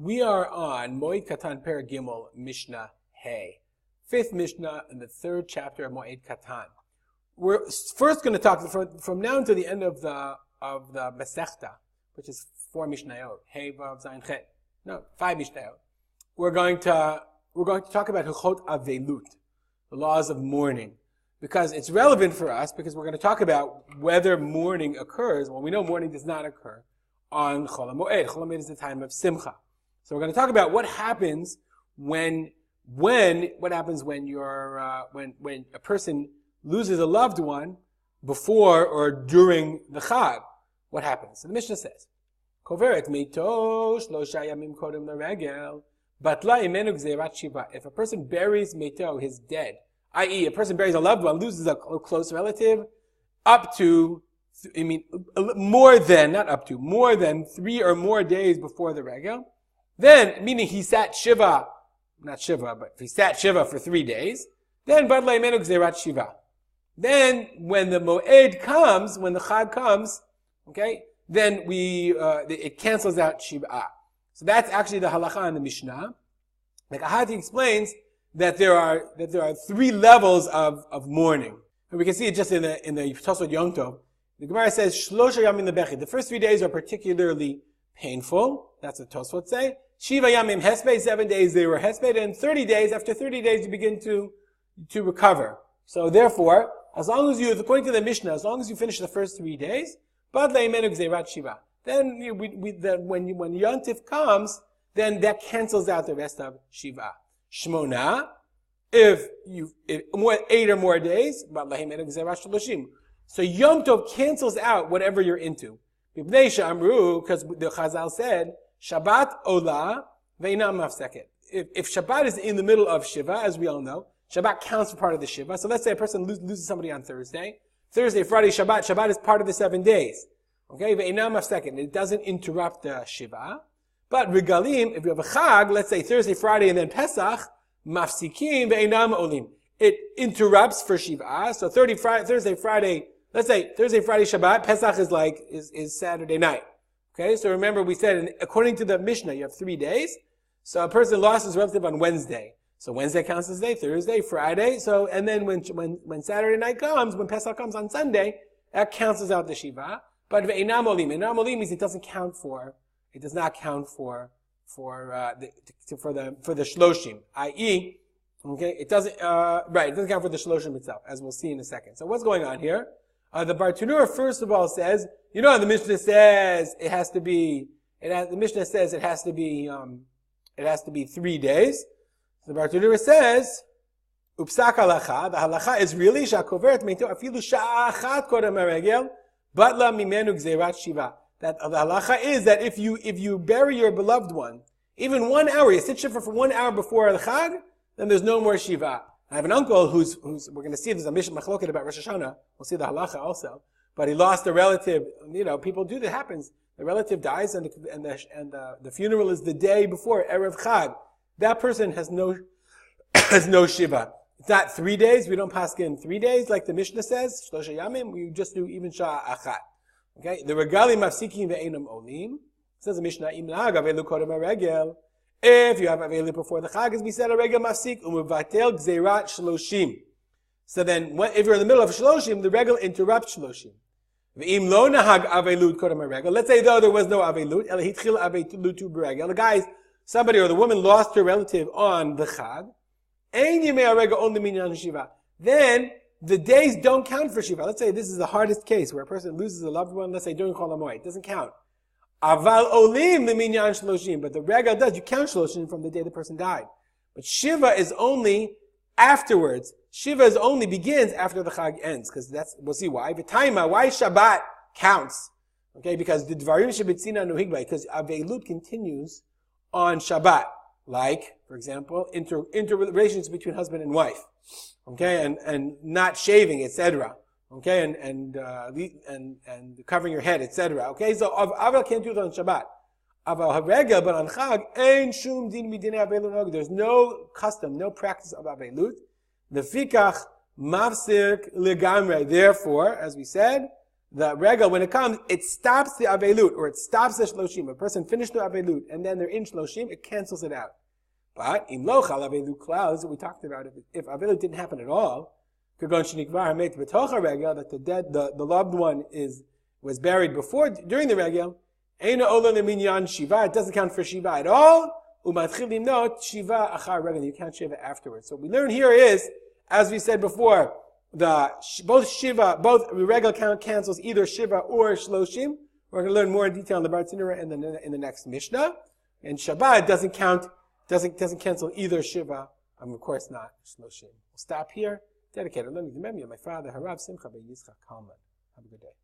We are on Moed Katan Perek Gimel Mishnah Hey, fifth Mishnah in the third chapter of Moed Katan. We're first going to talk from now until the end of the Masechta, which is 4 Mishnayot. Hey, Vav, Zayin, Chet. No, 5 Mishnayot. We're going to talk about Hilchot Avelut, the laws of mourning, because it's relevant for us. Because we're going to talk about whether mourning occurs. Well, we know mourning does not occur on Chol HaMoed. Chol HaMoed is the time of Simcha. So we're going to talk about what happens when a person loses a loved one before or during the Chag. What happens? So the Mishnah says, Koveret meito shlosha yamim kodem l'regel, batla imenu gzerat shiva. If a person buries meito, his dead, i.e. a person buries a loved one, loses a close relative, more than 3 or more days before the regel, then, meaning he sat Shiva, not Shiva, but if he sat Shiva for 3 days, then Badla Imenu Gzerat Shiva. Then, when the Moed comes, when the Chag comes, okay, then it cancels out Shiva. So that's actually the halacha in the Mishnah. Like Ahati explains that there are 3 levels of mourning. And we can see it just in the Tosfot Yom Tov. The Gemara says, Shlosha Yamim Lebechi. The first 3 days are particularly painful. That's what Tosfot say. Shiva Yamim Hesped, 7 days they were Hesped, and 30 days, after 30 days you begin to recover. So therefore, as long as you, according to the Mishnah, as long as you finish the first 3 days, Bad Le'imenu Gzeirat Shiva. Then when Yom Tov comes, then that cancels out the rest of Shiva. Shmona, if 8 or more days, Bad Le'imenu Gzeirat Shloshim. So Yom Tov cancels out whatever you're into. Because the Chazal said, Shabbat ola ve'ina mafseket. If Shabbat is in the middle of Shiva, as we all know, Shabbat counts for part of the Shiva. So let's say a person loses somebody on Thursday, Friday, Shabbat. Shabbat is part of the 7 days. Okay, ve'ina mafseket. It doesn't interrupt the Shiva. But regalim, if you have a Chag, let's say Thursday, Friday, and then Pesach, mafsikim ve'ina olim. It interrupts for Shiva. So Thursday, Friday. Let's say Thursday, Friday, Shabbat. Pesach is Saturday night. Okay, so remember we said, according to the Mishnah, you have 3 days. So a person lost his relative on Wednesday. So Wednesday counts as day, Thursday, Friday. So, and then when Saturday night comes, when Pesach comes on Sunday, that cancels out the Shiva. But ve'inam olim. Inam olim means it does not count for the Shloshim. I.e., okay, it doesn't count for the Shloshim itself, as we'll see in a second. So what's going on here? The Bartanura first of all says, the Mishnah says it has to be 3 days. The Bartanura says, Upsak halacha, the halacha is really, shakoveret meito afilu sha'achat kodem haregel, batla mimenu gzeirat shiva. That the halacha is that if you bury your beloved one, even 1 hour, you sit Shiva for 1 hour before the Chag, then there's no more Shiva. I have an uncle who's we're going to see, there's a Mishnah Machloket about Rosh Hashanah. We'll see the halacha also. But he lost a relative. People do that. Happens. The relative dies, and the funeral is the day before Erev Chag. That person has no Shiva. It's not 3 days. We don't pass in 3 days like the Mishnah says. Shlosha Yamim. We just do even Shah Achat. Okay. The regalim mafsikim ve'enam olim. Says the Mishnah, Im lag avelu kodem haregel. If you have Avelu before the Chag, as we said, a regel mafsik, u'mevatel gzeirat shloshim. So then, if you're in the middle of Shloshim, the regel interrupts Shloshim. V'im lo nahag Avelut kodem haregel. Let's say, though, there was no Avelut, el hitchil Avelutu b'regel. The guy, somebody or the woman lost her relative on the Chag. Ein yimei haregel only minyan Shiva. Then, the days don't count for Shiva. Let's say this is the hardest case, where a person loses a loved one, let's say during Chol HaMoed. It doesn't count. Aval olim leminyan shloshim, but the regel does. You count shloshim from the day the person died. But Shiva is only afterwards. Shiva is only begins after the Chag ends, because we'll see why. V'taima, why Shabbat counts? Okay, because the dvarim shebetzina nuhigba, because Avelut continues on Shabbat. Like, for example, interrelations between husband and wife. Okay, and not shaving, etc. Okay, and covering your head, etc. Okay, so Aval can't do it on Shabbat. Aval Haregel, but on Chag, ein shum din midinei Avelut. There's no custom, no practice of Avelut. The fikach mafsik legamre. Therefore, as we said, the regel, when it comes, it stops the avelut, or it stops the shloshim. A person finished the avelut, and then they're in shloshim, it cancels it out. But in lochal avelut clouds, we talked about, if avelut didn't happen at all, that the loved one was buried during the regel, it doesn't count for Shiva at all. You count Shiva afterwards. So what we learn here is, as we said before, both regel count cancels either Shiva or Shloshim. We're going to learn more in detail in the Bartanura in the next Mishnah. And Shabbat doesn't cancel either Shiva, of course not Shloshim. We'll stop here. Dedicated learning to memory of my father, Harav Simcha Ben Yitzchak Kalman. Have a good day.